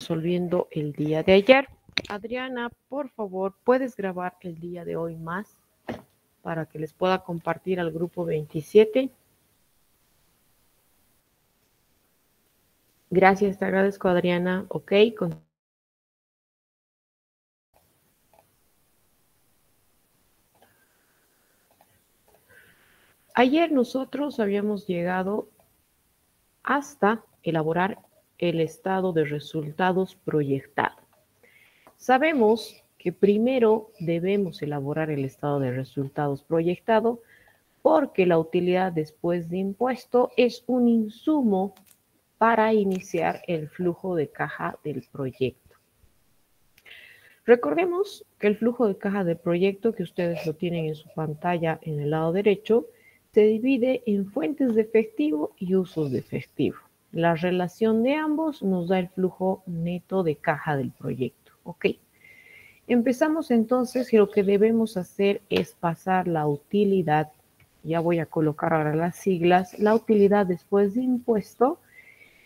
resolviendo el día de ayer. Adriana, por favor, ¿puedes grabar el día de hoy más para que les pueda compartir al grupo 27? Gracias, te agradezco, Adriana. Ok. Ayer nosotros habíamos llegado hasta elaborar el estado de resultados proyectado. Sabemos que primero debemos elaborar el estado de resultados proyectado porque la utilidad después de impuesto es un insumo para iniciar el flujo de caja del proyecto. Recordemos que el flujo de caja del proyecto, que ustedes lo tienen en su pantalla en el lado derecho, se divide en fuentes de efectivo y usos de efectivo. La relación de ambos nos da el flujo neto de caja del proyecto. ¿Ok? Empezamos entonces y lo que debemos hacer es pasar la utilidad, ya voy a colocar ahora las siglas, la utilidad después de impuesto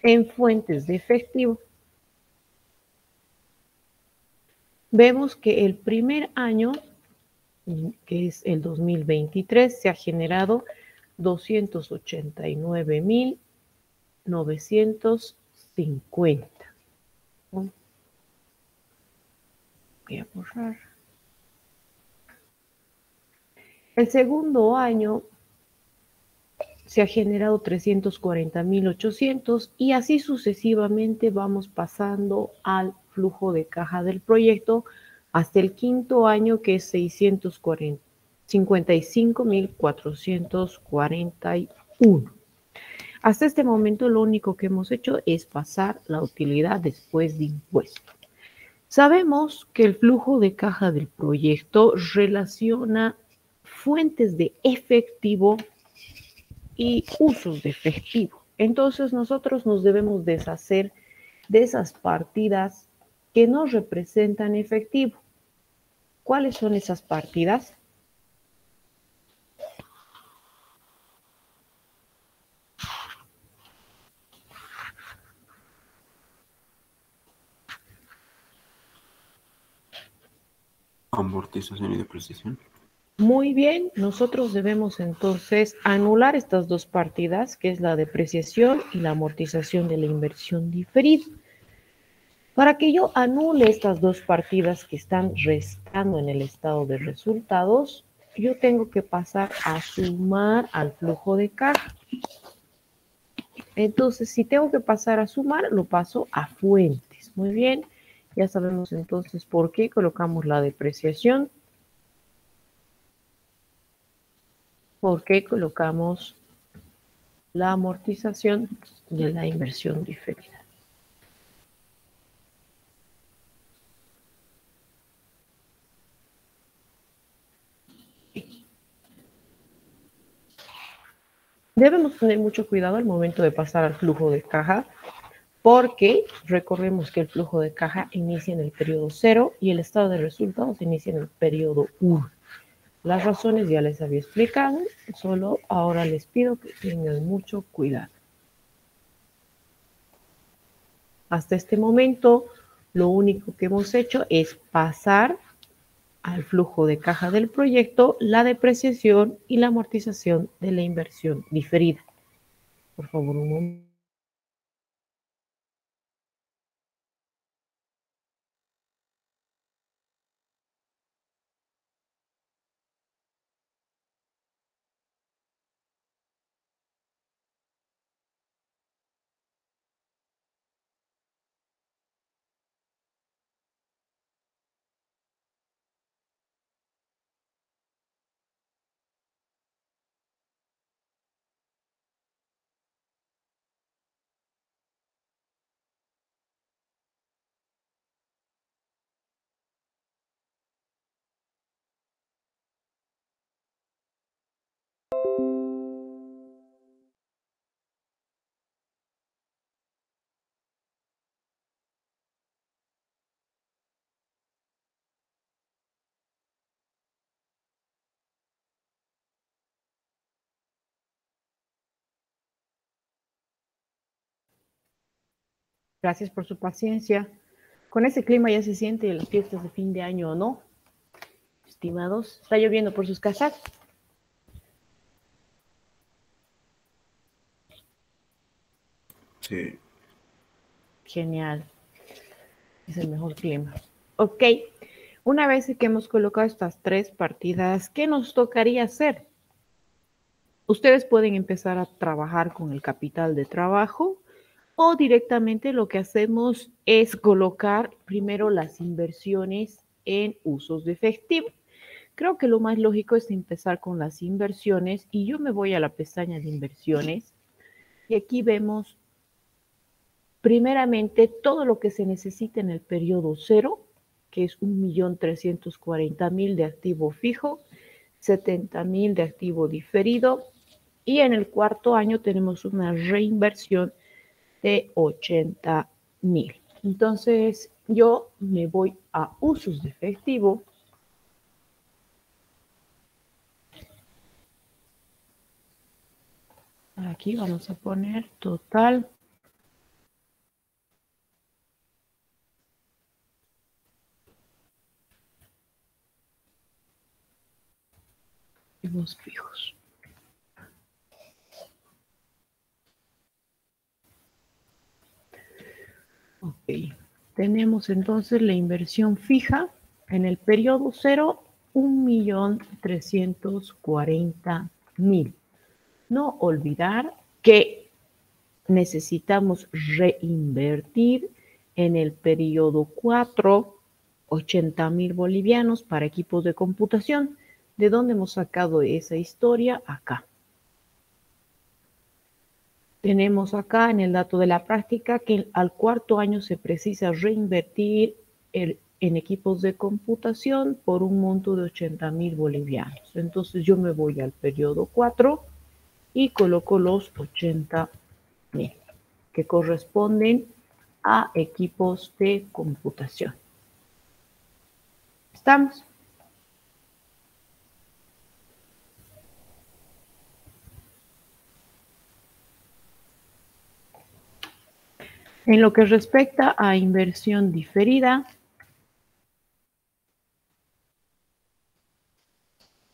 en fuentes de efectivo. Vemos que el primer año, que es el 2023, se ha generado 289.950. Voy a borrar. El segundo año se ha generado 340.800 y así sucesivamente vamos pasando al flujo de caja del proyecto hasta el quinto año, que es 655.441. Hasta este momento lo único que hemos hecho es pasar la utilidad después de impuesto. Sabemos que el flujo de caja del proyecto relaciona fuentes de efectivo y usos de efectivo. Entonces nosotros nos debemos deshacer de esas partidas que no representan efectivo. ¿Cuáles son esas partidas? Amortización y depreciación. Muy bien, nosotros debemos entonces anular estas dos partidas, que es la depreciación y la amortización de la inversión diferida. Para que yo anule estas dos partidas que están restando en el estado de resultados, yo tengo que pasar a sumar al flujo de caja. Entonces, si tengo que pasar a sumar, lo paso a fuentes. Muy bien, ya sabemos entonces por qué colocamos la depreciación, por qué colocamos la amortización de la inversión diferida. Debemos tener mucho cuidado al momento de pasar al flujo de caja, porque recordemos que el flujo de caja inicia en el periodo 0 y el estado de resultados inicia en el periodo 1. Las razones ya les había explicado, solo ahora les pido que tengan mucho cuidado. Hasta este momento, lo único que hemos hecho es pasar al flujo de caja del proyecto la depreciación y la amortización de la inversión diferida. Por favor, un momento. Gracias por su paciencia. Con ese clima ya se siente las fiestas de fin de año, ¿o no? Estimados, ¿está lloviendo por sus casas? Sí. Genial, es el mejor clima. Ok, una vez que hemos colocado estas tres partidas, ¿qué nos tocaría hacer? Ustedes pueden empezar a trabajar con el capital de trabajo o directamente lo que hacemos es colocar primero las inversiones en usos de efectivo. Creo que lo más lógico es empezar con las inversiones y yo me voy a la pestaña de inversiones y aquí vemos primeramente todo lo que se necesita en el periodo cero, que es 1.340.000 de activo fijo, 70.000 de activo diferido y en el cuarto año tenemos una reinversión de 80.000. Entonces yo me voy a usos de efectivo. Aquí vamos a poner total activos fijos. Ok, tenemos entonces la inversión fija en el periodo cero, 1.340.000. No olvidar que necesitamos reinvertir en el periodo 4, 80.000 bolivianos para equipos de computación. ¿De dónde hemos sacado esa historia? Acá. Tenemos acá en el dato de la práctica que al cuarto año se precisa reinvertir en equipos de computación por un monto de 80.000 bolivianos. Entonces yo me voy al periodo 4 y coloco los 80.000 que corresponden a equipos de computación. ¿Estamos? En lo que respecta a inversión diferida,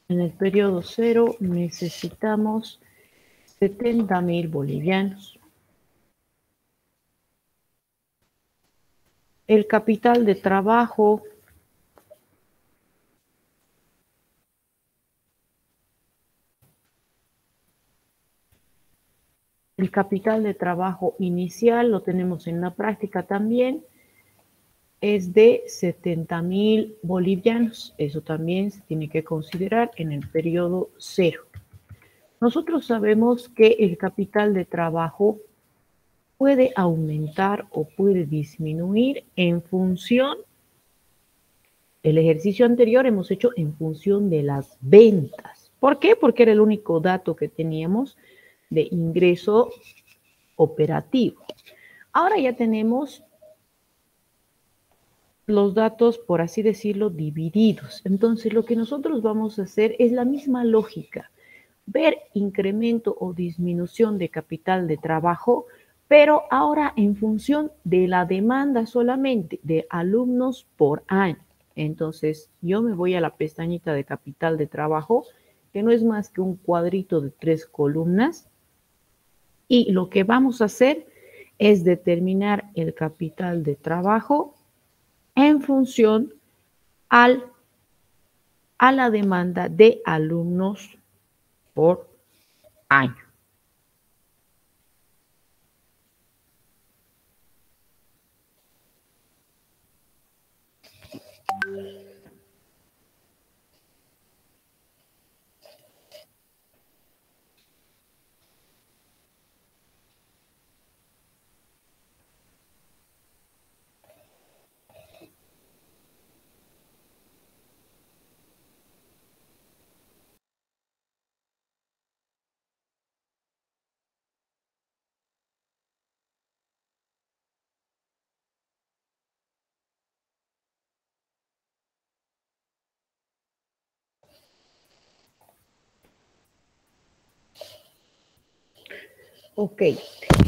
en el periodo cero necesitamos 70.000 bolivianos. El capital de trabajo inicial lo tenemos en la práctica también, es de 70.000 bolivianos. Eso también se tiene que considerar en el periodo cero. Nosotros sabemos que el capital de trabajo puede aumentar o puede disminuir en función, el ejercicio anterior hemos hecho en función de las ventas. ¿Por qué? Porque era el único dato que teníamos de ingreso operativo. Ahora ya tenemos los datos, por así decirlo, divididos. Entonces, lo que nosotros vamos a hacer es la misma lógica, ver incremento o disminución de capital de trabajo, pero ahora en función de la demanda solamente de alumnos por año. Entonces, yo me voy a la pestañita de capital de trabajo, que no es más que un cuadrito de 3 columnas, y lo que vamos a hacer es determinar el capital de trabajo en función a la demanda de alumnos por año. Ok,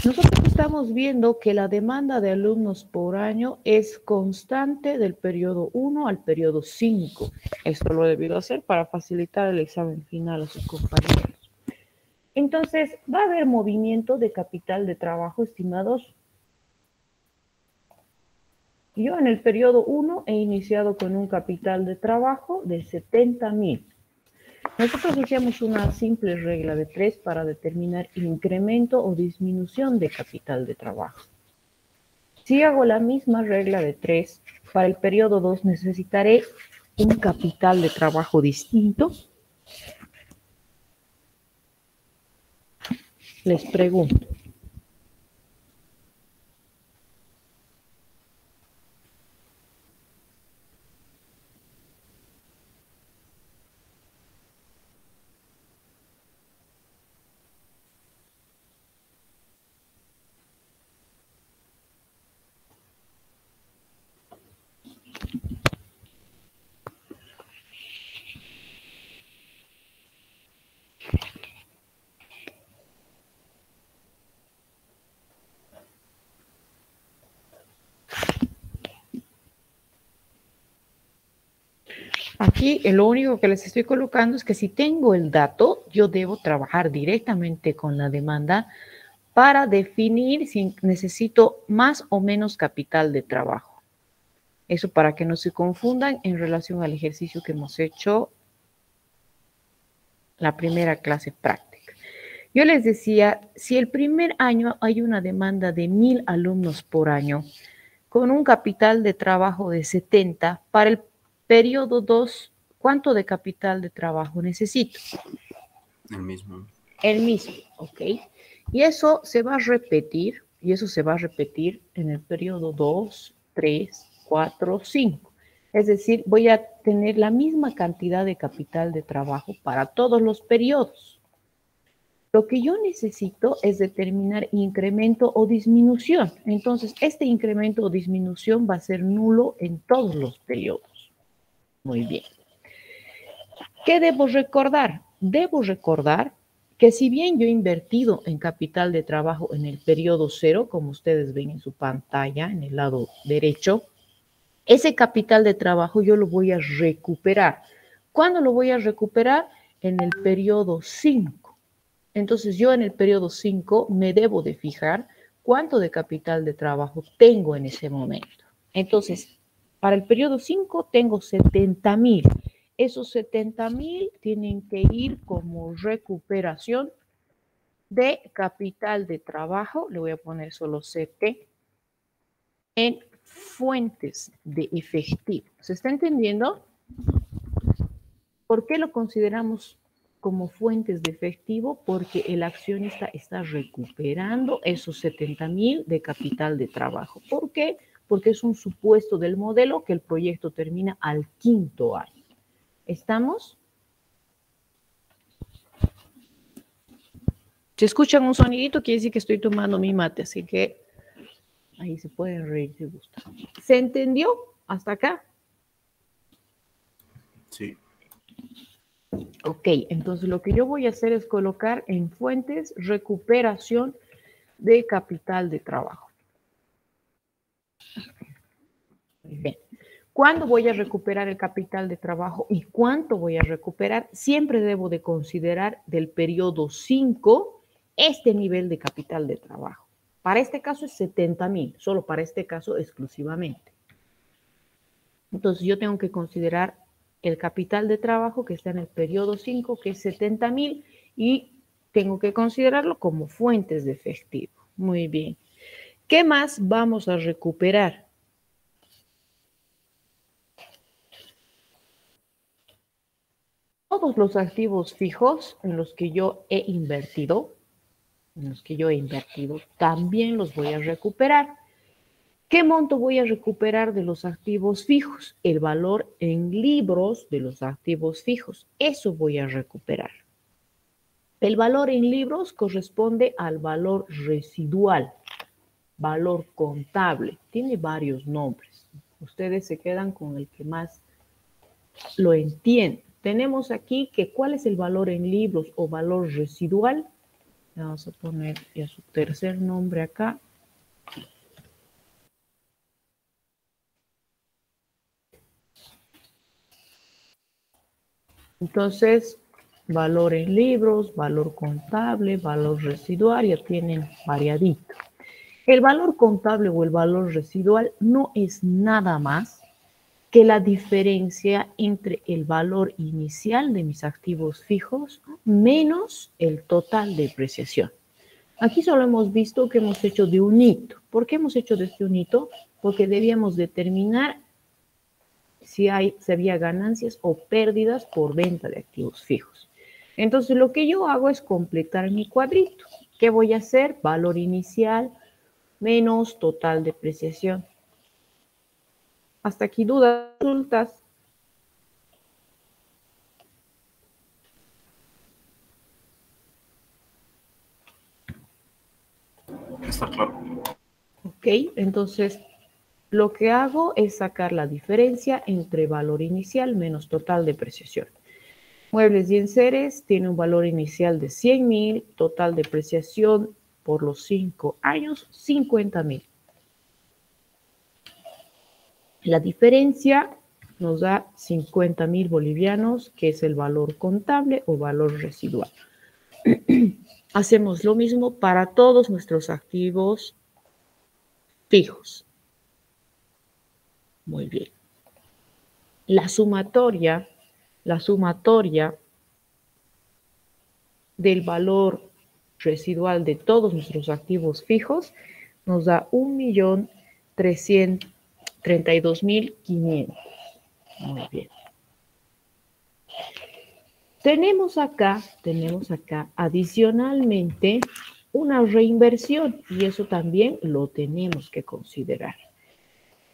Nosotros estamos viendo que la demanda de alumnos por año es constante del periodo 1 al periodo 5. Esto lo he debido hacer para facilitar el examen final a sus compañeros. Entonces, va a haber movimiento de capital de trabajo, estimados. Yo en el periodo 1 he iniciado con un capital de trabajo de 70.000. Nosotros hacíamos una simple regla de 3 para determinar incremento o disminución de capital de trabajo. Si hago la misma regla de 3, para el periodo 2 necesitaré un capital de trabajo distinto. Les pregunto. Aquí lo único que les estoy colocando es que si tengo el dato, yo debo trabajar directamente con la demanda para definir si necesito más o menos capital de trabajo. Eso para que no se confundan en relación al ejercicio que hemos hecho la primera clase práctica. Yo les decía, si el primer año hay una demanda de 1.000 alumnos por año, con un capital de trabajo de 70, para el periodo 2, ¿cuánto de capital de trabajo necesito? El mismo. El mismo, ¿ok? Y eso se va a repetir, en el periodo 2, 3, 4, 5. Es decir, voy a tener la misma cantidad de capital de trabajo para todos los periodos. Lo que yo necesito es determinar incremento o disminución. Entonces, este incremento o disminución va a ser nulo en todos los periodos. Muy bien. ¿Qué debo recordar? Debo recordar que si bien yo he invertido en capital de trabajo en el periodo 0, como ustedes ven en su pantalla, en el lado derecho, ese capital de trabajo yo lo voy a recuperar. ¿Cuándo lo voy a recuperar? En el periodo 5. Entonces yo en el periodo 5 me debo de fijar cuánto de capital de trabajo tengo en ese momento. Entonces, para el periodo 5 tengo 70.000. Esos 70.000 tienen que ir como recuperación de capital de trabajo. Le voy a poner solo CT en fuentes de efectivo. ¿Se está entendiendo? ¿Por qué lo consideramos como fuentes de efectivo? Porque el accionista está recuperando esos 70.000 de capital de trabajo. ¿Por qué? Porque es un supuesto del modelo que el proyecto termina al 5º año. ¿Estamos? Si escuchan un sonidito, quiere decir que estoy tomando mi mate, así que ahí se pueden reír si gustan. ¿Se entendió hasta acá? Sí. Ok, entonces lo que yo voy a hacer es colocar en fuentes recuperación de capital de trabajo. Bien. ¿Cuándo voy a recuperar el capital de trabajo y cuánto voy a recuperar? Siempre debo de considerar del periodo 5 este nivel de capital de trabajo. Para este caso es 70.000, solo para este caso exclusivamente. Entonces yo tengo que considerar el capital de trabajo que está en el periodo 5, que es 70.000, y tengo que considerarlo como fuentes de efectivo. Muy bien. ¿Qué más vamos a recuperar? Todos los activos fijos en los que yo he invertido, también los voy a recuperar. ¿Qué monto voy a recuperar de los activos fijos? El valor en libros de los activos fijos. Eso voy a recuperar. El valor en libros corresponde al valor residual, valor contable. Tiene varios nombres. Ustedes se quedan con el que más lo entienden. Tenemos aquí que ¿cuál es el valor en libros o valor residual? Vamos a poner ya su tercer nombre acá. Entonces, valor en libros, valor contable, valor residual, ya tienen variadito. El valor contable o el valor residual no es nada más que la diferencia entre el valor inicial de mis activos fijos menos el total de depreciación. Aquí solo hemos visto que hemos hecho de un hito. ¿Por qué hemos hecho de este un hito? Porque debíamos determinar si había ganancias o pérdidas por venta de activos fijos. Entonces, lo que yo hago es completar mi cuadrito. ¿Qué voy a hacer? Valor inicial menos total depreciación. Hasta aquí dudas, consultas. Está claro. Ok, entonces lo que hago es sacar la diferencia entre valor inicial menos total depreciación. Muebles y enseres tiene un valor inicial de 100,000, total depreciación por los 5 años, 50,000. La diferencia nos da 50,000 bolivianos, que es el valor contable o valor residual. Hacemos lo mismo para todos nuestros activos fijos. Muy bien. La sumatoria del valor residual de todos nuestros activos fijos nos da 1.332.500. Muy bien. Tenemos acá adicionalmente una reinversión y eso también lo tenemos que considerar.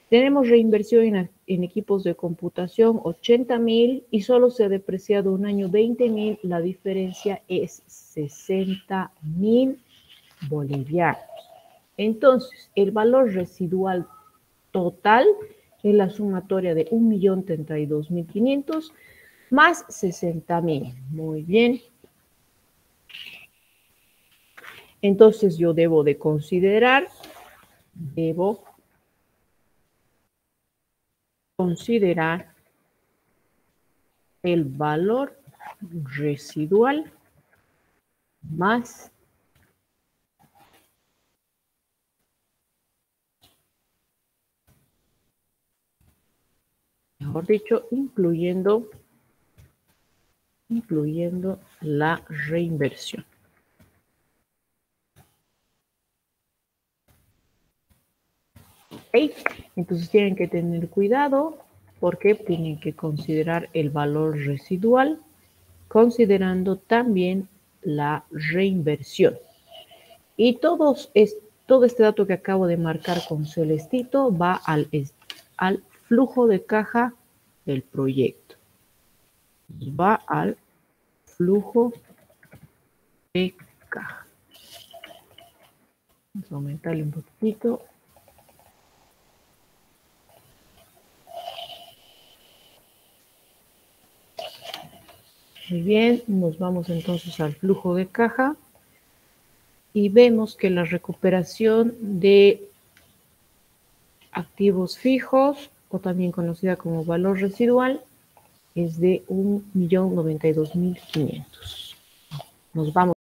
Tenemos reinversión en equipos de computación 80,000 y solo se ha depreciado un año 20,000. La diferencia es 60,000 bolivianos. Entonces, el valor residual total es la sumatoria de 1.032.500 más 60,000. Muy bien. Entonces, yo debo de considerar el valor residual más mejor dicho, incluyendo la reinversión. ¿Okay? Entonces tienen que tener cuidado porque tienen que considerar el valor residual, considerando también la reinversión. Y todo este dato que acabo de marcar con celestito va al flujo de caja del proyecto. Va al flujo de caja. Vamos a aumentarle un poquito. Muy bien, nos vamos entonces al flujo de caja y vemos que la recuperación de activos fijos, o también conocida como valor residual, es de 1.092.500. Nos vamos